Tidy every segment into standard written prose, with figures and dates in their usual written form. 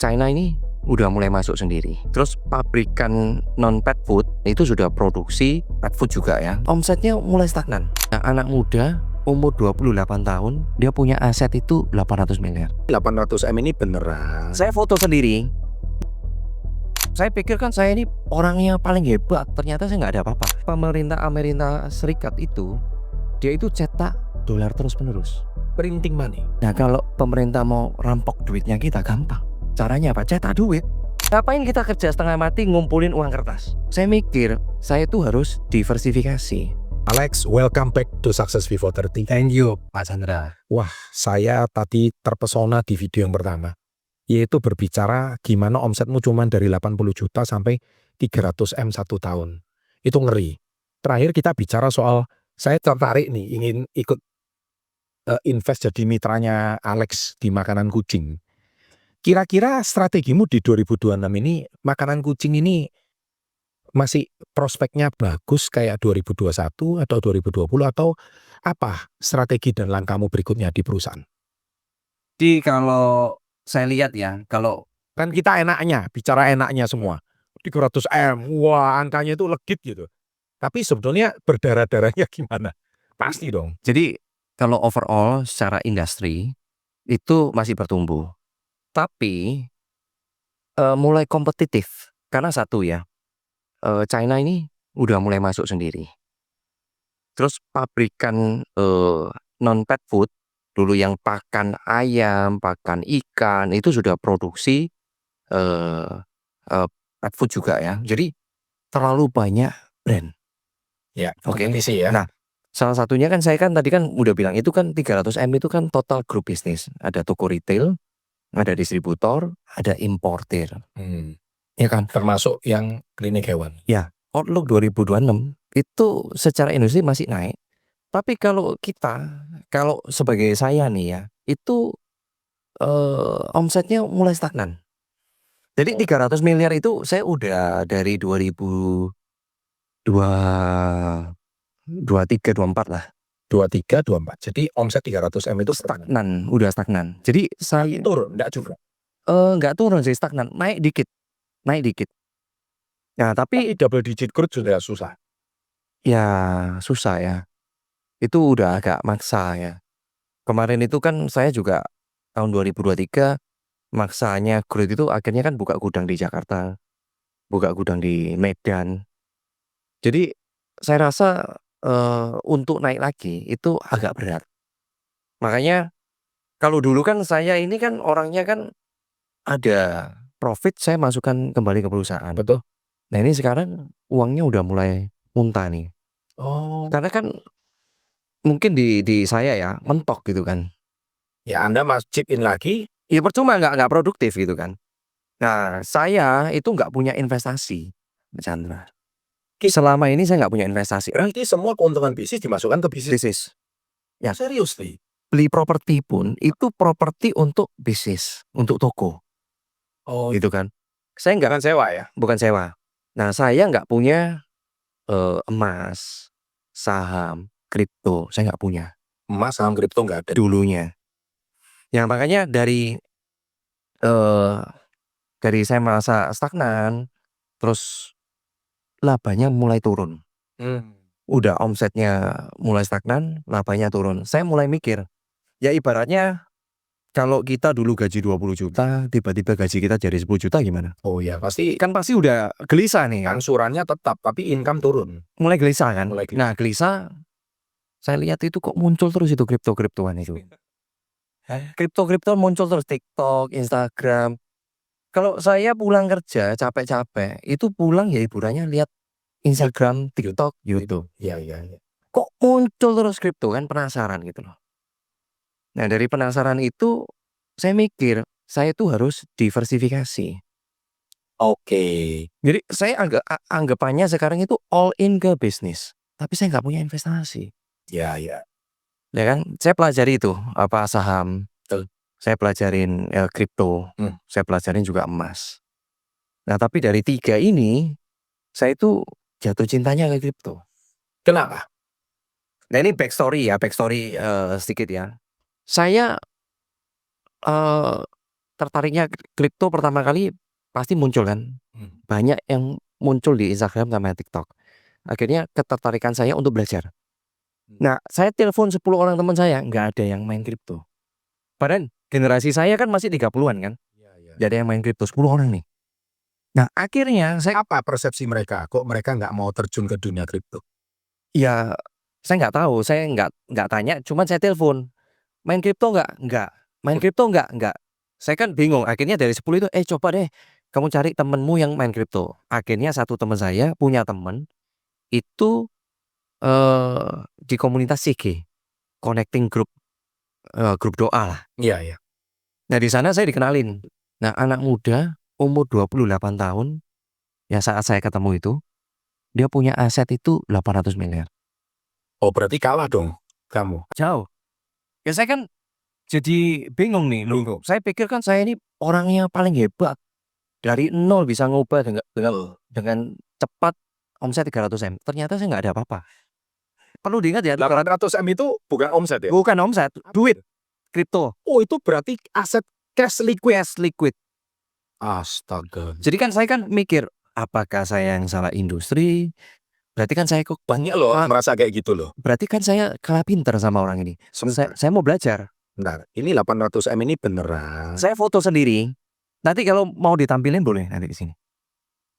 China ini udah mulai masuk sendiri. Terus pabrikan non-pet food itu sudah produksi pet food juga ya. Omsetnya mulai stagnan. Nah, anak muda umur 28 tahun, dia punya aset itu 800 miliar. 800 M ini beneran. Saya foto sendiri. Saya pikir kan saya ini orangnya paling hebat. Ternyata saya nggak ada apa-apa. Pemerintah Amerika Serikat itu, dia itu cetak dolar terus-menerus. Printing money. Nah, kalau pemerintah mau rampok duitnya kita gampang. Caranya apa? Cetak duit. Ngapain kita kerja setengah mati ngumpulin uang kertas? Saya mikir, saya tuh harus diversifikasi. Alex, welcome back to Success Before 30. Thank you, Pak Chandra. Wah, saya tadi terpesona di video yang pertama. Yaitu berbicara gimana omsetmu cuma dari 80 juta sampai 300 M satu tahun. Itu ngeri. Terakhir kita bicara soal, saya tertarik nih, ingin ikut invest jadi mitranya Alex di makanan kucing. Kira-kira strategimu di 2026 ini, makanan kucing ini masih prospeknya bagus kayak 2021 atau 2020 atau apa strategi dan langkahmu berikutnya di perusahaan? Jadi kalau saya lihat ya, kalau Kan kita enaknya, bicara enaknya semua. 300 M, wah angkanya itu legit gitu. Tapi sebetulnya berdarah-darahnya gimana? Pasti dong. Jadi kalau overall secara industri itu masih bertumbuh. Tapi mulai kompetitif. Karena satu ya, China ini udah mulai masuk sendiri. Terus pabrikan non-pet food, dulu yang pakan ayam, pakan ikan, itu sudah produksi pet food juga ya. Jadi terlalu banyak brand. Ya, Oke. kompetisi ya. Nah, salah satunya kan saya kan tadi kan udah bilang itu kan 300 M itu kan total grup bisnis. Ada toko retail, ada distributor, ada importer. Ya kan? Termasuk yang klinik hewan. Ya, outlook 2026 itu secara industri masih naik. Tapi kalau sebagai saya nih ya, itu omsetnya mulai stagnan. Jadi 300 miliar itu saya udah dari 2023, 24 lah. 23, 24. Jadi omset 300 M itu stagnan. Udah stagnan. Jadi saya Turun, enggak juga. nggak turun sih, stagnan, naik dikit. Nah, Tapi tapi double digit growth sudah susah. ya susah ya. Itu udah agak maksa ya. Kemarin itu kan saya juga tahun 2023 maksanya growth itu akhirnya kan buka gudang di Jakarta, buka gudang di Medan. Jadi saya rasa untuk naik lagi itu agak berat. Makanya kalau dulu kan saya ini kan orangnya kan ada profit saya masukkan kembali ke perusahaan. Betul. Nah, ini sekarang uangnya udah mulai muntah nih. Oh. Karena kan mungkin di saya ya mentok gitu kan. Ya Anda mas chip in lagi. Ya percuma nggak produktif gitu kan. Nah, saya itu nggak punya investasi, Mas Chandra. Selama ini saya nggak punya investasi. Berarti semua keuntungan bisnis dimasukkan ke bisnis. Bisnis. Ya. Serius nih. Beli properti pun itu properti untuk bisnis, untuk toko. Oh, Gitu kan. Saya nggak bukan sewa ya? bukan sewa. Nah, saya nggak punya emas, saham, kripto, saya nggak punya Emas, saham, kripto nggak ada. dulunya. Ya makanya dari saya merasa stagnan, terus labanya mulai turun. Udah omsetnya mulai stagnan, labanya turun. Saya mulai mikir, ya ibaratnya kalau kita dulu gaji 20 juta, tiba-tiba gaji kita jadi 10 juta gimana? Oh ya pasti Kan pasti udah gelisah nih kan. angsurannya tetap, tapi income turun. Mulai gelisah kan. Mulai gelisah. Nah, gelisah, saya lihat itu kok muncul terus itu kripto-kriptoan itu. Kripto muncul terus, TikTok, Instagram. Kalau saya pulang kerja capek-capek, itu pulang ya hiburannya lihat Instagram, TikTok, YouTube. Iya. Kok muncul terus kripto, kan penasaran gitu loh. Nah, dari penasaran itu saya mikir, saya tuh harus diversifikasi. Oke. Jadi saya anggapannya sekarang itu all in ke bisnis, tapi saya nggak punya investasi. Ya. Ya kan, saya pelajari itu apa saham, saya pelajarin kripto, saya pelajarin juga emas. Nah, tapi dari 3 ini saya itu jatuh cintanya ke kripto. Kenapa? Nah, ini backstory sedikit ya. Saya tertariknya kripto pertama kali pasti muncul kan. Banyak yang muncul di Instagram sama TikTok. Akhirnya ketertarikan saya untuk belajar. Nah, saya telepon 10 orang teman saya, nggak ada yang main kripto. Padahal generasi saya kan masih 30-an kan. Nggak ada yang main kripto, 10 orang nih. Nah, akhirnya saya Apa persepsi mereka? Kok mereka nggak mau terjun ke dunia kripto? ya saya nggak tahu, saya nggak tanya, cuman saya telepon. Main kripto nggak? Nggak. Main kripto nggak? Nggak. Saya kan bingung. Akhirnya dari 10 itu, coba deh kamu cari temenmu yang main kripto. Akhirnya satu teman saya punya temen itu di komunitas CG, connecting group grup doa lah. Iya, iya. Nah, di sana saya dikenalin. Nah, anak muda umur 28 tahun, ya saat saya ketemu itu, dia punya aset itu 800 miliar. Oh, berarti kalah dong kamu. Jauh. Ya saya kan jadi bingung nih. Loh, saya pikir kan saya ini orangnya paling hebat. Dari nol bisa ngubah dengan cepat omset 300M. Ternyata saya nggak ada apa-apa. Perlu diingat ya, 800M itu bukan omset ya? bukan omset, duit kripto, Oh, itu berarti aset cash liquid. cash liquid. Astaga. Jadi kan saya kan mikir, apakah saya yang salah industri? Berarti kan saya kok Banyak loh merasa kayak gitu loh. berarti kan saya kalah pinter sama orang ini. Saya mau belajar. Bentar, ini 800M ini beneran. Saya foto sendiri. Nanti kalau mau ditampilin boleh nanti di sini.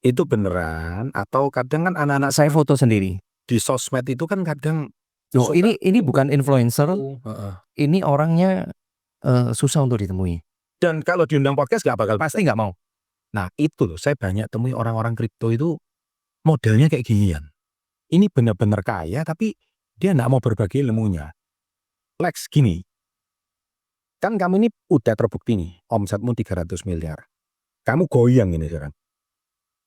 Itu beneran atau kadang kan anak-anak Saya foto sendiri. di sosmed itu kan kadang Loh, ini bukan influencer. Heeh. Ini orangnya susah untuk ditemui. Dan kalau diundang podcast nggak bakal Pasti nggak mau. Nah itu loh, saya banyak temui orang-orang kripto itu modelnya kayak ginian. Ini benar-benar kaya tapi dia nggak mau berbagi ilmunya. Lex, gini. Kan kamu ini udah terbukti nih, omsetmu 300 miliar. Kamu goyang ini sekarang.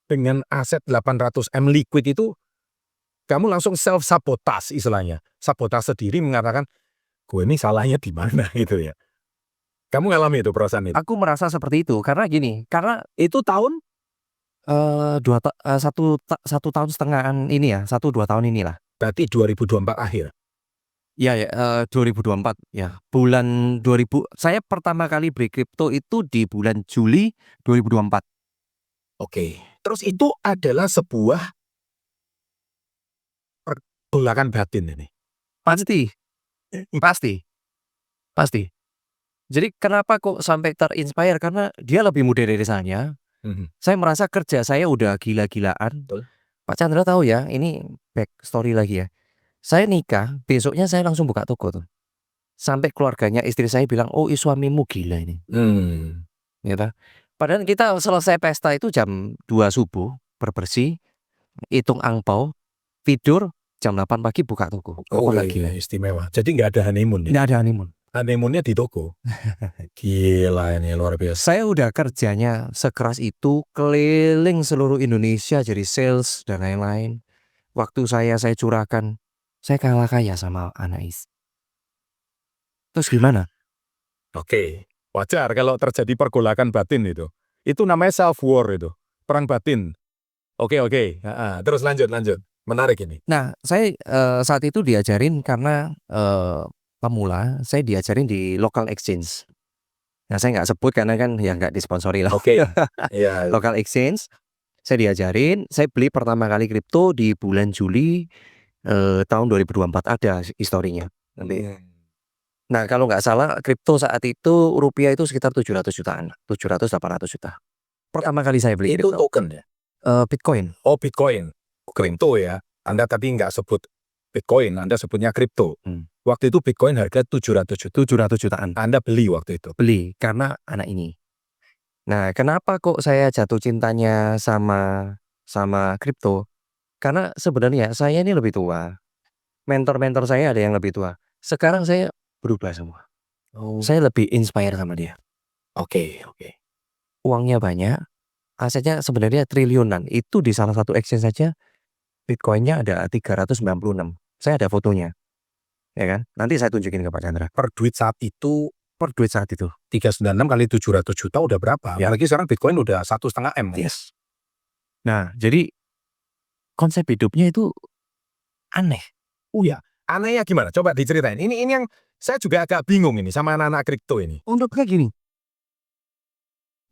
Dengan aset 800M liquid itu, kamu langsung self-sabotage istilahnya. Sabotase diri mengatakan, gue ini salahnya di mana gitu ya. Kamu ngalami itu perasaan itu? Aku merasa seperti itu karena gini, karena Itu tahun? satu tahun setengahan ini ya, 1-2 tahun inilah. Berarti 2024 akhir. Ya, 2024 ya. Bulan 2000 saya pertama kali beli kripto itu di bulan Juli 2024. Oke. Terus itu adalah sebuah pergolakan batin ini. Pasti. Pasti. Pasti. Jadi kenapa kok sampai terinspire? Karena dia lebih muda dari saya. Saya merasa kerja saya udah gila-gilaan. Betul. Pak Chandra tahu ya, ini back story lagi ya. Saya nikah, besoknya saya langsung buka toko tuh. Sampai keluarganya istri saya bilang, "Oh, suamimu gila ini." Gitu. Padahal kita selesai pesta itu jam 2 subuh, berbersih, hitung angpau, tidur, jam 8 pagi buka toko. Oh, lagi. gila, istimewa. Jadi nggak ada honeymoon ya? Nggak ada honeymoon. Honeymoonnya di toko. Gila ini luar biasa. Saya udah kerjanya sekeras itu, keliling seluruh Indonesia jadi sales dan lain-lain. Waktu saya curahkan, saya kalah kaya sama anak istri. Terus gimana? Oke, wajar kalau terjadi pergolakan batin itu. Itu namanya self war itu, perang batin. Oke. Terus lanjut. Menarik ini. Nah, saya saat itu diajarin karena pemula, saya diajarin di local exchange. Nah, saya nggak sebut karena kan ya nggak disponsori lah. Oke. Iya. Local exchange, saya diajarin, saya beli pertama kali kripto di bulan Juli tahun 2024, ada historinya. Nah, kalau nggak salah kripto saat itu rupiah itu sekitar 700 jutaan, 700-800 juta. Pertama kali saya beli Itu kripto. token ya? Bitcoin. Oh, Bitcoin. Kripto ya. Anda tadi nggak sebut Bitcoin, Anda sebutnya kripto. Waktu itu Bitcoin harga 700 juta. 700 jutaan. Anda beli waktu itu? Beli karena anak ini. Nah, kenapa kok saya jatuh cintanya sama kripto? Karena sebenarnya saya ini lebih tua. Mentor-mentor saya ada yang lebih tua. Sekarang saya berubah semua. Saya lebih inspire sama dia. Oke. Uangnya banyak, asetnya sebenarnya triliunan. Itu di salah satu exchange saja Bitcoinnya ada 396. Saya ada fotonya. Ya kan? Nanti saya tunjukin ke Pak Chandra. Per duit saat itu 396 kali 700 juta udah berapa? Ya. Apalagi sekarang Bitcoin udah 1,5 M. Yes. Nah, jadi konsep hidupnya itu aneh. Oh ya, anehnya gimana? Coba diceritain. Ini yang saya juga agak bingung ini sama anak-anak kripto ini. Untuk kayak gini.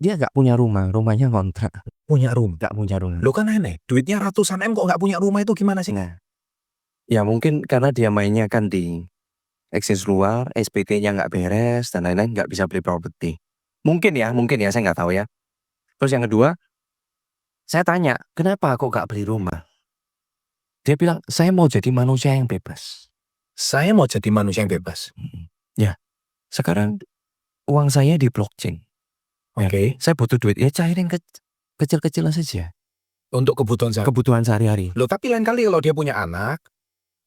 Dia nggak punya rumah, rumahnya ngontrak, Punya rumah. nggak punya rumah. Lo kan aneh, duitnya ratusan M kok nggak punya rumah itu gimana sih? Nah, ya mungkin karena dia mainnya kan di exchange luar, SPT-nya nggak beres dan lain-lain, nggak bisa beli properti. Mungkin ya, saya nggak tahu ya. Terus yang kedua, saya tanya, kenapa kok nggak beli rumah? Dia bilang, saya mau jadi manusia yang bebas. Saya mau jadi manusia yang bebas. Ya, sekarang uang saya di blockchain. Oke. Saya butuh duit, ya cairin kecil-kecilan saja. Untuk kebutuhan saya. Kebutuhan sehari-hari. Loh, tapi lain kali kalau dia punya anak,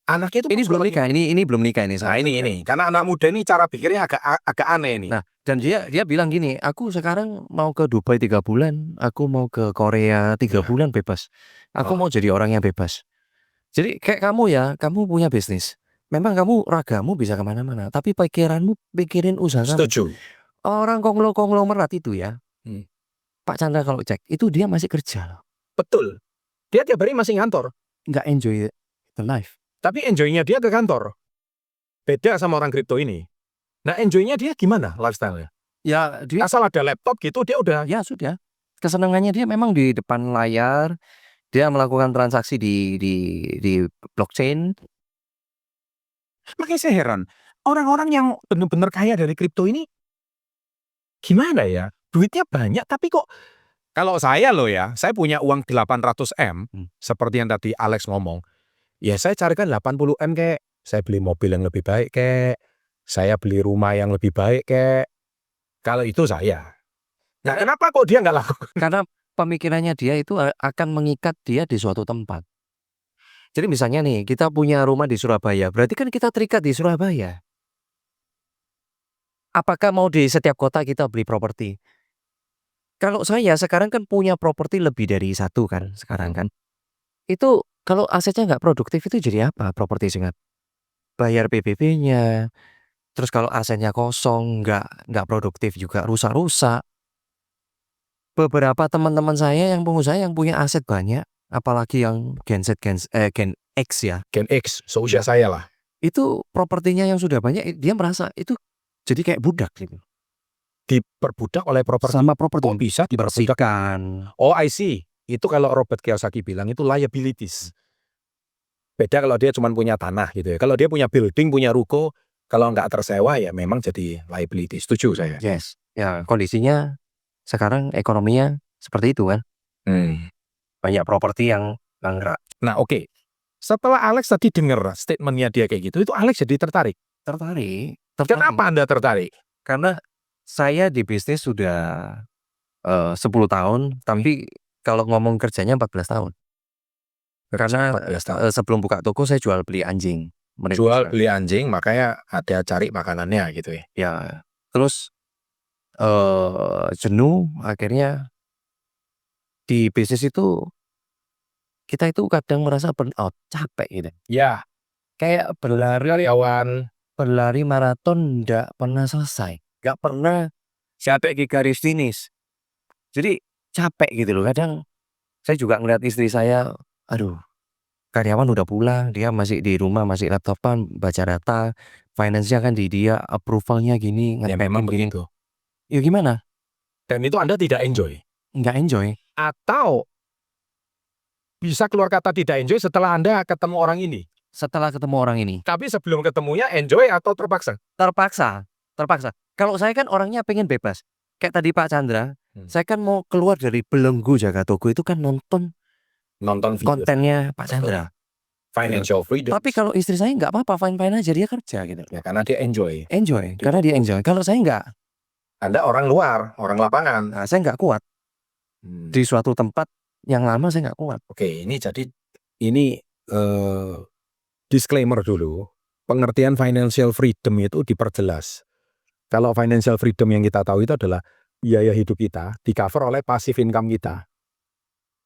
anaknya itu Ini belum nikah, ini belum nikah ini. Nah, ini. Karena anak muda ini cara pikirnya agak aneh nih. Nah, dan dia bilang gini, aku sekarang mau ke Dubai 3 bulan, aku mau ke Korea 3 bulan bebas. Aku mau jadi orang yang bebas. Jadi kayak kamu ya, kamu punya bisnis. Memang kamu ragamu bisa kemana-mana, tapi pikiranmu pikirin usaha kamu. Setuju. Orang konglomerat itu ya, Hmm. Pak Chandra kalau cek, itu dia masih kerja loh. Betul. Dia tiap hari masih ngantor. Nggak enjoy the life. Tapi enjoy-nya dia ke kantor. Beda sama orang kripto ini. Nah, enjoy-nya dia gimana lifestyle-nya? Ya, dia Asal ada laptop gitu, dia udah. ya sudah. Kesenangannya dia memang di depan layar, dia melakukan transaksi di blockchain. Makanya saya heran. Orang-orang yang benar-benar kaya dari kripto ini, gimana ya? Duitnya banyak, tapi kok. Kalau saya loh ya, saya punya uang 800 M, seperti yang tadi Alex ngomong. Ya saya carikan 80 M kek. Saya beli mobil yang lebih baik kek. Saya beli rumah yang lebih baik kek. Kalau itu saya. Nah, kenapa kok dia nggak lakukan? Karena pemikirannya dia itu akan mengikat dia di suatu tempat. Jadi misalnya nih, kita punya rumah di Surabaya, berarti kan kita terikat di Surabaya. Apakah mau di setiap kota kita beli properti? Kalau saya sekarang kan punya properti lebih dari satu kan, sekarang kan. Itu kalau asetnya nggak produktif itu jadi apa properti singkat? Bayar PBB-nya, terus kalau asetnya kosong, nggak produktif juga rusak-rusak. Beberapa teman-teman saya yang pengusaha yang punya aset banyak, apalagi yang Gen X ya, Gen X, seusia saya lah. itu propertinya yang sudah banyak, dia merasa itu jadi kayak budak gitu. Diperbudak oleh properti. Sama properti. Kok bisa diperbudak? Dibersihkan. Oh, I see. Itu kalau Robert Kiyosaki bilang itu liabilities. Beda kalau dia cuma punya tanah gitu ya. Kalau dia punya building, punya ruko, kalau nggak tersewa ya memang jadi liabilities. Setuju saya. Yes. Ya, kondisinya sekarang ekonominya seperti itu kan. Banyak properti yang mangkrak. Nah, oke. Setelah Alex tadi dengar statementnya dia kayak gitu, itu Alex jadi tertarik. Tertarik. Kenapa Anda tertarik? Karena saya di bisnis sudah 10 tahun, tapi kalau ngomong kerjanya 14 tahun. Karena 14 tahun. sebelum buka toko saya jual beli anjing. Jual beli anjing, makanya ada cari makanannya gitu ya. Ya, terus jenuh akhirnya di bisnis itu kita itu kadang merasa burnout, capek gitu. Ya, Kayak berlari maraton nggak pernah selesai, nggak pernah sampai ke garis finish. Jadi capek gitu loh. Kadang saya juga ngeliat istri saya, aduh, karyawan udah pulang, dia masih di rumah, masih laptopan, baca data, finance-nya kan di dia, approval-nya gini, ya memang begitu. Ya gimana? Dan itu Anda tidak enjoy. Nggak enjoy. Atau bisa keluar kata tidak enjoy setelah Anda ketemu orang ini. Setelah ketemu orang ini. Tapi sebelum ketemunya enjoy atau terpaksa? Terpaksa. Kalau saya kan orangnya pengen bebas. Kayak tadi Pak Chandra, saya kan mau keluar dari belenggu jaga toko itu kan nonton video. kontennya Pak Chandra. Financial freedom. Tapi kalau istri saya nggak apa-apa, fine-fine aja, dia kerja gitu. Ya karena dia enjoy. Karena dia enjoy. Kalau saya nggak. Anda orang luar, orang lapangan. Nah, saya nggak kuat. Di suatu tempat yang lama saya nggak kuat. Oke, ini disclaimer dulu. Pengertian financial freedom itu diperjelas. Kalau financial freedom yang kita tahu itu adalah biaya hidup kita di cover oleh passive income kita.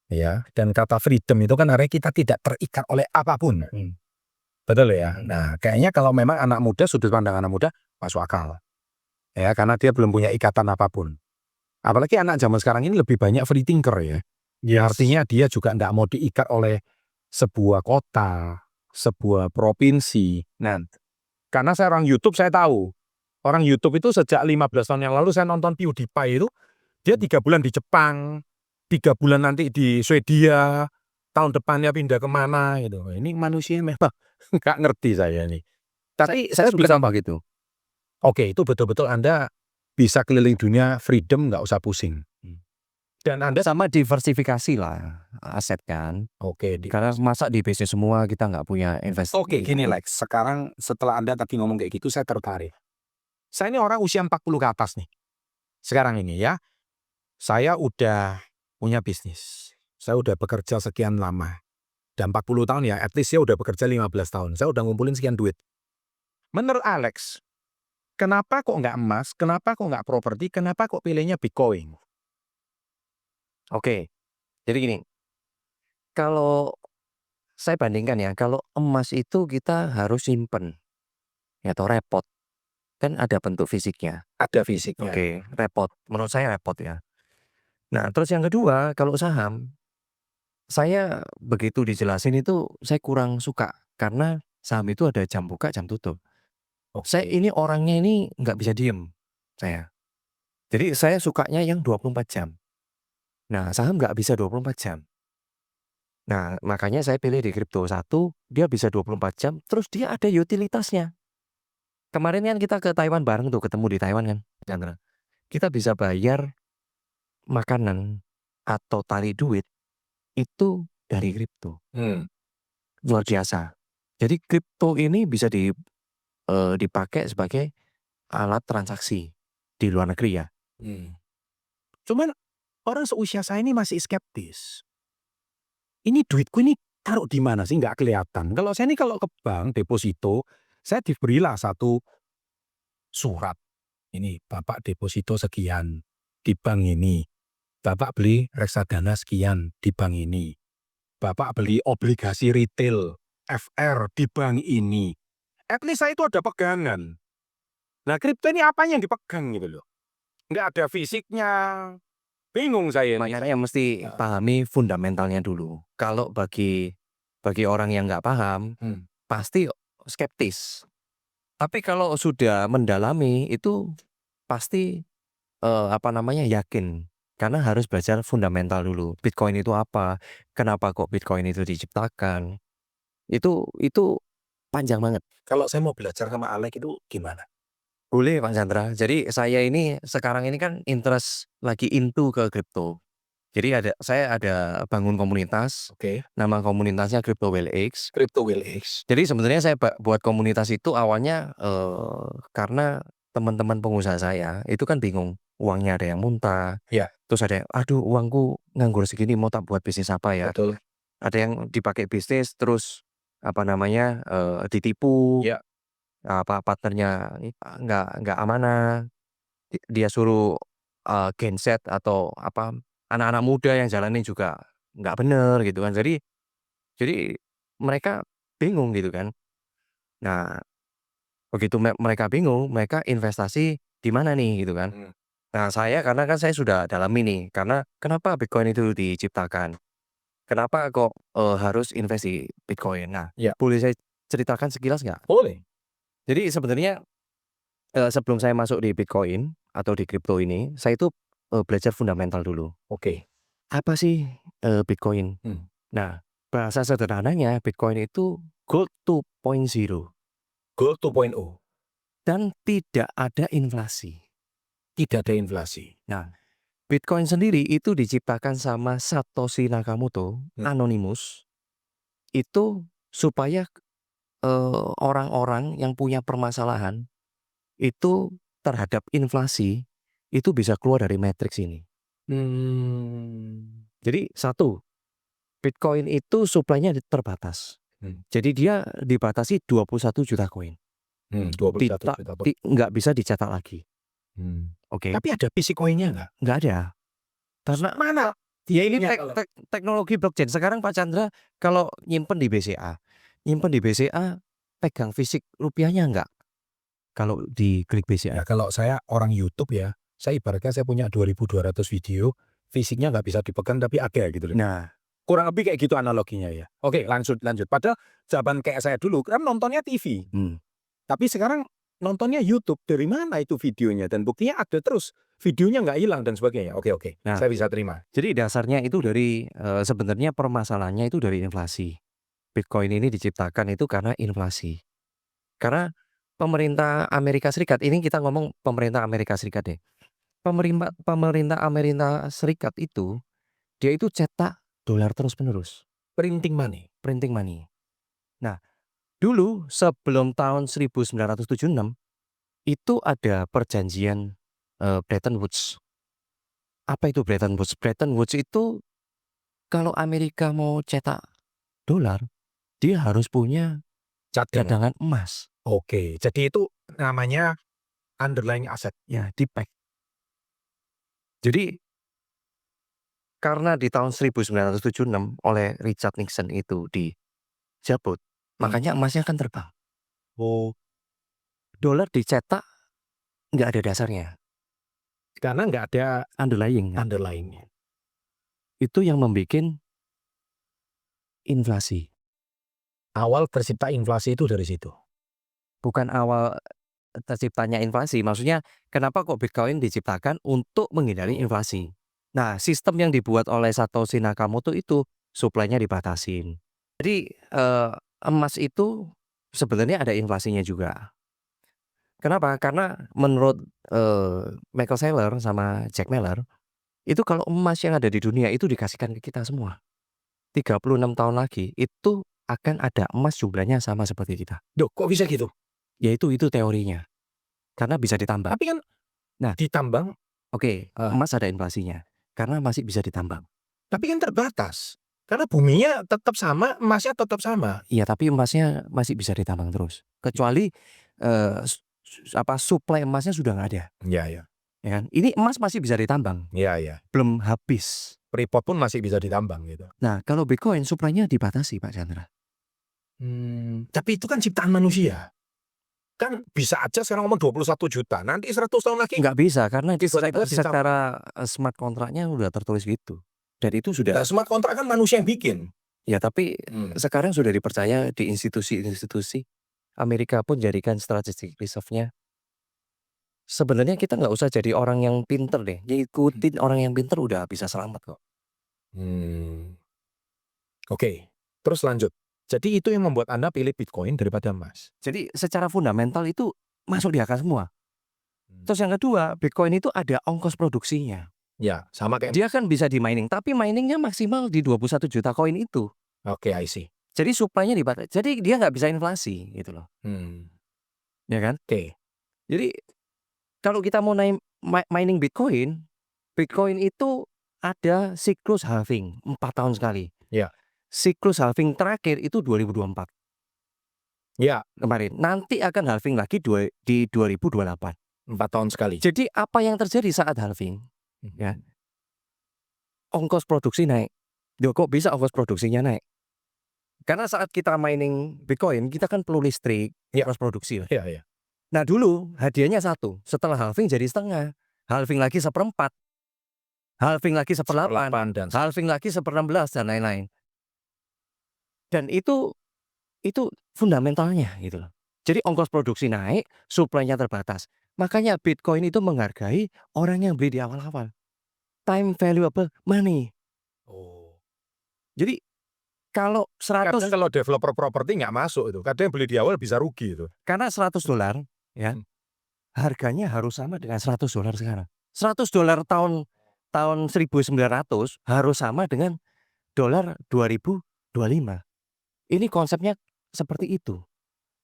Ya, dan kata freedom itu kan artinya kita tidak terikat oleh apapun. Betul ya? Nah, kayaknya kalau memang anak muda, sudut pandang anak muda masuk akal. Ya, karena dia belum punya ikatan apapun. Apalagi anak zaman sekarang ini lebih banyak free thinker ya. Ya, artinya dia juga tidak mau diikat oleh sebuah kota, sebuah provinsi. Nah, karena saya orang YouTube, saya tahu. Orang YouTube itu sejak 15 tahun yang lalu saya nonton PewDiePie itu, Dia 3 bulan di Jepang, 3 bulan nanti di Swedia, tahun depannya pindah kemana gitu. Ini manusia memang nggak ngerti saya nih. Tapi Saya saya juga bilang, sama gitu. oke itu betul-betul Anda bisa keliling dunia freedom nggak usah pusing. Dan Anda Sama diversifikasi lah aset kan. oke Karena masa di bisnis semua kita nggak punya investasi. Oke, gini Lex, sekarang setelah Anda tadi ngomong kayak gitu saya tertarik. Saya ini orang usia 40 ke atas nih. Sekarang ini ya, saya udah punya bisnis. Saya udah bekerja sekian lama. Dan 40 tahun ya, at least saya udah bekerja 15 tahun. Saya udah ngumpulin sekian duit. Menurut Alex, kenapa kok nggak emas? Kenapa kok nggak properti? Kenapa kok pilihnya Bitcoin? Oke, jadi gini, kalau saya bandingkan ya, kalau emas itu kita harus simpen, ya atau repot, kan ada bentuk fisiknya. Ada fisiknya. Oke, repot. Menurut saya repot ya. Nah, terus yang kedua, kalau saham, saya begitu dijelasin itu saya kurang suka karena saham itu ada jam buka, jam tutup. Saya Oke. ini orangnya ini nggak bisa diem, saya. Jadi saya sukanya yang 24 jam. Nah, saham nggak bisa 24 jam. Nah, makanya saya pilih di kripto. Satu, dia bisa 24 jam, terus dia ada utilitasnya. Kemarin kan kita ke Taiwan bareng tuh, ketemu di Taiwan kan, Chandra. Kita bisa bayar makanan atau tarik duit itu dari kripto. Luar biasa. Jadi kripto ini bisa dipakai sebagai alat transaksi di luar negeri ya. Cuman orang seusia saya ini masih skeptis. Ini duitku ini taruh di mana sih nggak kelihatan. Kalau saya ini kalau ke bank deposito, saya diberilah satu surat. Ini Bapak deposito sekian di bank ini. Bapak beli reksadana sekian di bank ini. Bapak beli obligasi retail FR di bank ini. At least saya itu ada pegangan. Nah kripto ini apa yang dipegang gitu loh. Nggak ada fisiknya. Bingung saya ini. Makanya mesti pahami fundamentalnya dulu. Kalau bagi orang yang nggak paham, pasti skeptis. Tapi kalau sudah mendalami itu pasti yakin. Karena harus belajar fundamental dulu. Bitcoin itu apa? Kenapa kok Bitcoin itu diciptakan? Itu panjang banget. Kalau saya mau belajar sama Alek itu gimana? Boleh Pak Chandra. Jadi saya ini sekarang ini kan interest lagi into ke kripto. Jadi saya ada bangun komunitas. Oke. Nama komunitasnya Crypto Whale X. Crypto Whale X. Jadi sebenarnya saya buat komunitas itu awalnya karena teman-teman pengusaha saya itu kan bingung. Uangnya ada yang muntah. Ya. Terus ada yang, aduh uangku nganggur segini mau tak buat bisnis apa ya. Betul. Ada yang dipakai bisnis terus ditipu. Ya. Partnernya nggak amanah. Dia suruh genset atau anak-anak muda yang jalanin juga nggak bener gitu kan. Jadi mereka bingung gitu kan. Nah, begitu mereka bingung, mereka investasi di mana nih gitu kan. Nah, karena kan saya sudah dalami nih, karena kenapa Bitcoin itu diciptakan? Kenapa kok harus investasi Bitcoin? Nah, Ya. boleh saya ceritakan sekilas nggak? Boleh. Jadi sebenarnya sebelum saya masuk di Bitcoin atau di kripto ini, saya itu belajar fundamental dulu. Oke. Apa sih Bitcoin? Nah, bahasa sederhananya Bitcoin itu gold 2.0 Gold 2.0. dan tidak ada inflasi. Tidak ada inflasi. Nah, Bitcoin sendiri itu diciptakan sama Satoshi Nakamoto, Anonymous, itu supaya orang-orang yang punya permasalahan itu terhadap inflasi itu bisa keluar dari matriks ini. Jadi satu, Bitcoin itu supply-nya terbatas. Jadi dia dibatasi 21 juta koin. 21 juta. Nggak bisa dicetak lagi. Oke. Tapi ada fisik koinnya nggak? Nggak ada. Karena Mana? ya ini teknologi blockchain. Sekarang Pak Chandra kalau nyimpen di BCA pegang fisik rupiahnya nggak? Kalau di klik BCA. Ya kalau saya orang YouTube ya, saya ibaratnya saya punya 2.200 video, fisiknya nggak bisa dipegang tapi ada gitu loh. Nah, kurang lebih kayak gitu analoginya ya. Oke, lanjut. Padahal zaman kayak saya dulu kan nontonnya TV. Tapi sekarang nontonnya YouTube. Dari mana itu videonya? Dan buktinya ada terus videonya nggak hilang dan sebagainya. Oke, Nah. saya bisa terima. Jadi dasarnya itu dari sebenarnya permasalahannya itu dari inflasi. Bitcoin ini diciptakan itu karena inflasi. Karena pemerintah Amerika Serikat, ini kita ngomong pemerintah Amerika Serikat deh. Pemerintah Amerika Serikat itu dia itu cetak dolar terus-menerus, Printing money. printing money. Nah, dulu sebelum tahun 1976 itu ada perjanjian Bretton Woods. Apa itu Bretton Woods? Bretton Woods itu kalau Amerika mau cetak dolar, dia harus punya cadangan emas. Oke, jadi itu namanya underlying asset. Ya, di-peg. Jadi karena di tahun 1976 oleh Richard Nixon itu dicabut, makanya emasnya kan terbang. Oh, Dolar dicetak nggak ada dasarnya, karena nggak ada underlying. underlying-nya. Itu yang membuat inflasi. Awal tercipta inflasi itu dari situ. Bukan awal terciptanya inflasi, maksudnya kenapa kok Bitcoin diciptakan untuk menghindari inflasi. Nah, sistem yang dibuat oleh Satoshi Nakamoto itu supply-nya dibatasin. Jadi emas itu sebenarnya ada inflasinya juga. Kenapa? Karena menurut Michael Saylor sama Jack Mallers, itu kalau emas yang ada di dunia itu dikasihkan ke kita semua. 36 tahun lagi itu akan ada emas jumlahnya sama seperti kita. Duh, kok bisa gitu? Ya itu teorinya. Karena bisa ditambang. Tapi kan Nah. ditambang, Oke, emas ada inflasinya. Karena masih bisa ditambang. tapi kan terbatas. Karena buminya tetap sama, emasnya tetap sama. Iya, tapi emasnya masih bisa ditambang terus. Kecuali supply emasnya sudah nggak ada. Iya, iya. Ya kan? Ini emas masih bisa ditambang. Iya, iya. Belum habis. Freeport pun masih bisa ditambang gitu. Nah, kalau Bitcoin supply-nya dibatasi, Pak Chandra. Tapi itu kan ciptaan manusia. Kan bisa aja sekarang ngomong 21 juta, nanti 100 tahun lagi. Nggak bisa, karena Tiba-tiba secara smart kontraknya udah tertulis gitu. Dan itu sudah. Nah, smart kontrak kan manusia yang bikin. Ya, tapi sekarang sudah dipercaya di institusi-institusi. Amerika pun jadikan strategic reserve-nya. Sebenarnya kita nggak usah jadi orang yang pinter deh. Ikutin orang yang pinter udah bisa selamat kok. Oke, terus lanjut. Jadi itu yang membuat Anda pilih Bitcoin daripada emas. Jadi secara fundamental itu masuk di akal semua. Terus yang kedua, Bitcoin itu ada ongkos produksinya. Ya, sama kayak. Dia kan bisa di mining, tapi miningnya maksimal di 21 juta koin itu. Oke, I see. Jadi supply-nya dibatasi. Jadi dia nggak bisa inflasi gitu loh. Ya kan? Oke. Jadi kalau kita mau mining Bitcoin, Bitcoin itu ada siklus halving 4 tahun sekali. Ya. Siklus halving terakhir itu 2024. Ya. Kemarin. Nanti akan halving lagi di 2028. 4 tahun sekali. Jadi apa yang terjadi saat halving? Ya. Ongkos produksi naik. Loh, kok bisa ongkos produksinya naik? Karena saat kita mining Bitcoin, kita kan perlu listrik, ongkos produksi. Iya, iya. Nah dulu hadiahnya 1, setelah halving jadi setengah, halving lagi 1/4, halving lagi 1/8, dan halving lagi 1/16 dan lain-lain. Dan itu fundamentalnya gitu loh. Jadi ongkos produksi naik, supply-nya terbatas. Makanya Bitcoin itu menghargai orang yang beli di awal-awal. Time valuable money. Oh. Jadi kalau 100, kadang kalau developer properti nggak masuk itu. Kadang yang beli di awal bisa rugi itu. Karena $100 ya. Harganya harus sama dengan $100 sekarang. $100 tahun 1900 harus sama dengan dolar 2025. Ini konsepnya seperti itu.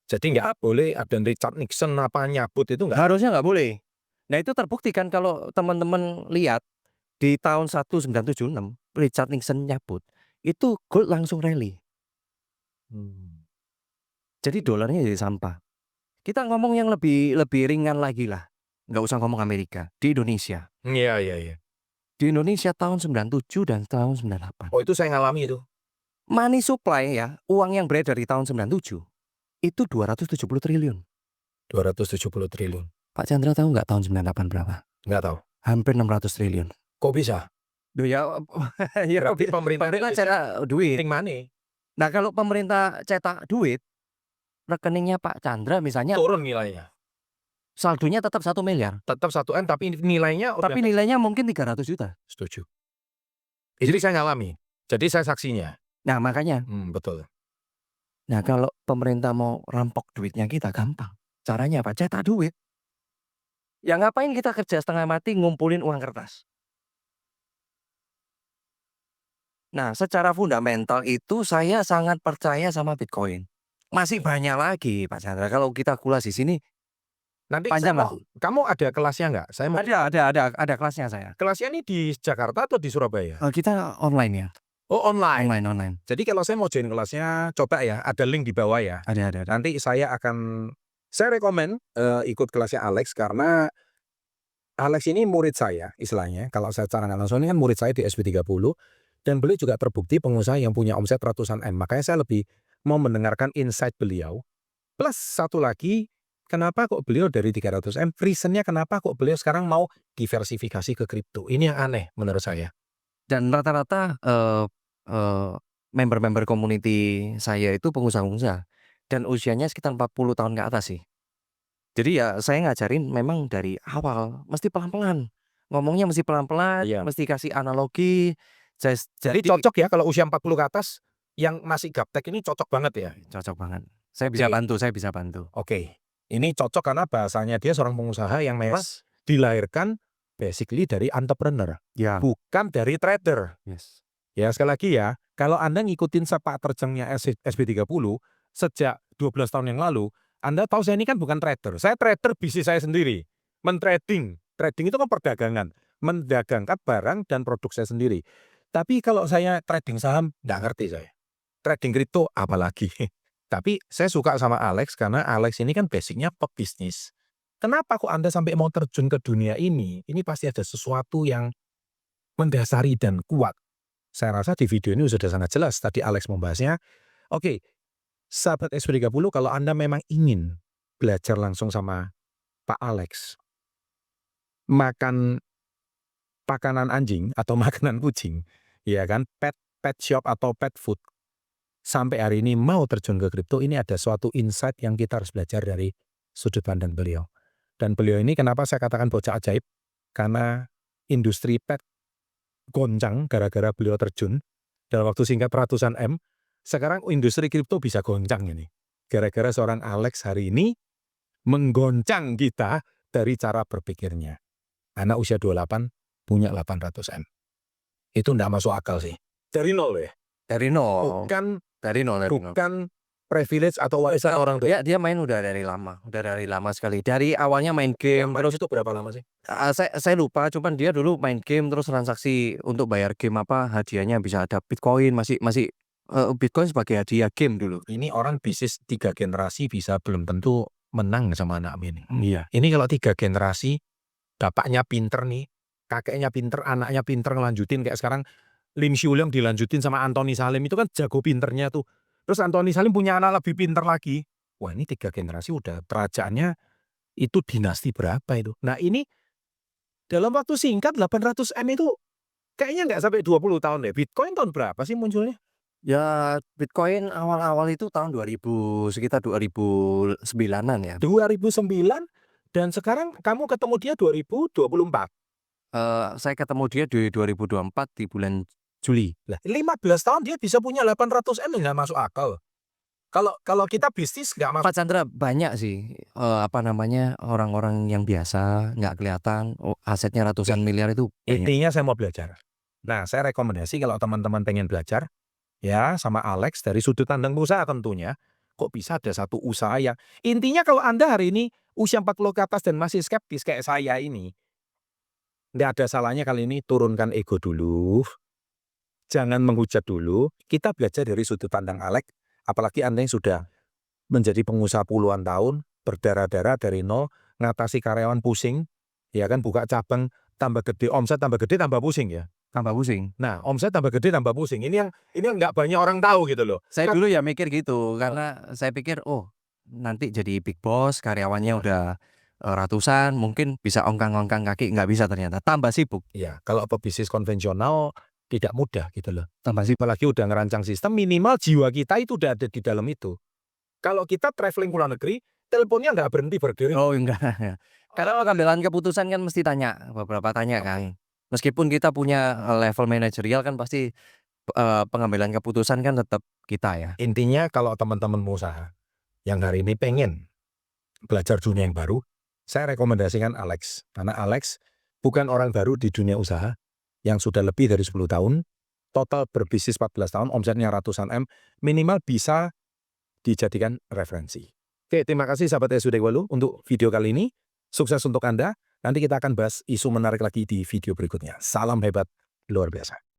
Jadi nggak boleh ada Richard Nixon apa nyabut itu nggak? Harusnya nggak boleh. Nah itu terbuktikan kalau teman-teman lihat di tahun 1976 Richard Nixon nyabut, itu gold langsung rally. Jadi dolarnya jadi sampah. Kita ngomong yang lebih ringan lagi lah. Nggak usah ngomong Amerika. Di Indonesia. Iya, iya, iya. Di Indonesia tahun 97 dan tahun 98. Oh, itu saya ngalami itu. Money supply ya, uang yang beredar di tahun 97 itu 270 triliun. 270 triliun. Pak Chandra tahu nggak tahun 98 berapa? Nggak tahu. Hampir 600 triliun. Kok bisa? Duh ya, Berarti pemerintah cetak duit. money. Nah kalau pemerintah cetak duit, rekeningnya Pak Chandra misalnya Turun nilainya. saldonya tetap 1 miliar. Tetap 1 M tapi nilainya Tapi nilainya mungkin 300 juta. setuju. Jadi saya ngalami. Jadi saya saksinya. Nah, makanya. Betul. Nah, kalau pemerintah mau rampok duitnya kita gampang. Caranya apa? Cetak duit. Ya ngapain kita kerja setengah mati ngumpulin uang kertas? Nah, secara fundamental itu saya sangat percaya sama Bitcoin. Masih banyak lagi, Pak Chandra. Kalau kita kulas di sini Nanti panjang lah. kamu ada kelasnya nggak? Saya mau. Ada kelasnya saya. Kelasnya ini di Jakarta atau di Surabaya? Kita online ya. Oh, online. Online. Jadi kalau saya mau join kelasnya, coba ya, ada link di bawah ya. Ada. Nanti saya rekomen ikut kelasnya Alex karena Alex ini murid saya istilahnya. Kalau saya secara nggak langsung ini kan murid saya di SP30 dan beliau juga terbukti pengusaha yang punya omset ratusan M. Makanya saya lebih mau mendengarkan insight beliau. Plus satu lagi, kenapa kok beliau dari 300 M? Reasonnya kenapa kok beliau sekarang mau diversifikasi ke kripto? Ini yang aneh menurut saya. Dan rata-rata member-member community saya itu pengusaha-pengusaha dan usianya sekitar 40 tahun ke atas sih. Jadi ya saya ngajarin memang dari awal mesti pelan-pelan. Ngomongnya mesti pelan-pelan, Iya. mesti kasih analogi. Jadi cocok ya kalau usia 40 ke atas yang masih gaptek ini cocok banget ya. Cocok banget. Saya bisa bantu. Oke. Ini cocok karena bahasanya dia seorang pengusaha yang dilahirkan basically dari entrepreneur, Ya. bukan dari trader. Yes. Ya sekali lagi ya, kalau Anda ngikutin sepak terjangnya SB30 sejak 12 tahun yang lalu, Anda tahu saya ini kan bukan trader. Saya trader bisnis saya sendiri. Mentrading. Trading itu kan perdagangan. Mendagangkan barang dan produk saya sendiri. Tapi kalau saya trading saham, nggak ngerti saya. Trading kripto apalagi. Tapi saya suka sama Alex karena Alex ini kan basicnya pebisnis. Kenapa kok Anda sampai mau terjun ke dunia ini? Ini pasti ada sesuatu yang mendasari dan kuat. Saya rasa di video ini sudah sangat jelas. Tadi Alex membahasnya. Oke, sahabat SP30, kalau Anda memang ingin belajar langsung sama Pak Alex, makan pakanan anjing atau makanan kucing, ya kan, pet shop atau pet food, sampai hari ini mau terjun ke kripto, ini ada suatu insight yang kita harus belajar dari sudut pandang beliau. Dan beliau ini kenapa saya katakan bocah ajaib? Karena industri pet goncang gara-gara beliau terjun dalam waktu singkat ratusan M. Sekarang industri kripto bisa goncang ini. Gara-gara seorang Alex hari ini menggoncang kita dari cara berpikirnya. Anak usia 28 punya 800 M. Itu enggak masuk akal sih. Dari nol ya? Dari nol. Bukan privilege atau warisan orang tua. Dia main udah dari lama sekali. Dari awalnya main game. Terus itu berapa lama sih? Saya lupa, cuman dia dulu main game terus transaksi untuk bayar game hadiahnya bisa ada Bitcoin, masih Bitcoin sebagai hadiah game dulu. Ini orang bisnis 3 generasi bisa belum tentu menang sama anak ini. Iya. Ini kalau 3 generasi, bapaknya pinter nih, kakeknya pinter, anaknya pinter ngelanjutin kayak sekarang Lim Shuliang dilanjutin sama Anthony Salim, itu kan jago pinternya tuh. Terus Anthony Salim punya anak lebih pinter lagi. Wah, ini 3 generasi udah kerajaannya itu dinasti berapa itu. Nah ini dalam waktu singkat 800 M itu kayaknya nggak sampai 20 tahun deh. Bitcoin tahun berapa sih munculnya? Ya Bitcoin awal-awal itu tahun 2000, sekitar 2009-an ya. 2009 dan sekarang kamu ketemu dia 2024. Saya ketemu dia di 2024 di bulan Juli. Lah, 15 tahun dia bisa punya 800 M nggak masuk akal. Kalau kita bisnis nggak masuk. Pak Chandra banyak sih orang-orang yang biasa nggak kelihatan asetnya ratusan miliar itu. Intinya saya mau belajar. Nah, saya rekomendasi kalau teman-teman pengen belajar ya sama Alex dari sudut pandang usaha tentunya. Kok bisa ada satu usaha yang intinya kalau Anda hari ini usia 40 ke atas dan masih skeptis kayak saya ini, nggak ada salahnya kali ini turunkan ego dulu. Jangan menghujat dulu. Kita belajar dari sudut pandang Alex. Apalagi Anda yang sudah menjadi pengusaha puluhan tahun, berdarah-darah dari nol, ngatasi karyawan pusing, ya kan, buka cabang tambah gede, omset tambah gede, tambah pusing ya. Tambah pusing. Nah, omset tambah gede, tambah pusing. Ini yang nggak banyak orang tahu gitu loh. Saya dulu ya mikir gitu, karena saya pikir nanti jadi big boss, karyawannya udah ratusan, mungkin bisa ongkang-ongkang kaki, nggak bisa ternyata. Tambah sibuk. Iya, kalau pebisnis konvensional tidak mudah gitu loh. Tambah sibuk. Apalagi udah ngerancang sistem, minimal jiwa kita itu udah ada di dalam itu. Kalau kita traveling ke luar negeri, teleponnya nggak berhenti berdiri. Oh enggak. Karena pengambilan keputusan kan mesti tanya, beberapa tanya kan. Meskipun kita punya level manajerial kan pasti pengambilan keputusan kan tetap kita ya. Intinya kalau teman-teman mau usaha yang hari ini pengen belajar dunia yang baru, saya rekomendasikan Alex. Karena Alex bukan orang baru di dunia usaha yang sudah lebih dari 10 tahun, total berbisnis 14 tahun, omsetnya ratusan M, minimal bisa dijadikan referensi. Oke, terima kasih sahabat SUD Walu untuk video kali ini. Sukses untuk Anda. Nanti kita akan bahas isu menarik lagi di video berikutnya. Salam hebat luar biasa.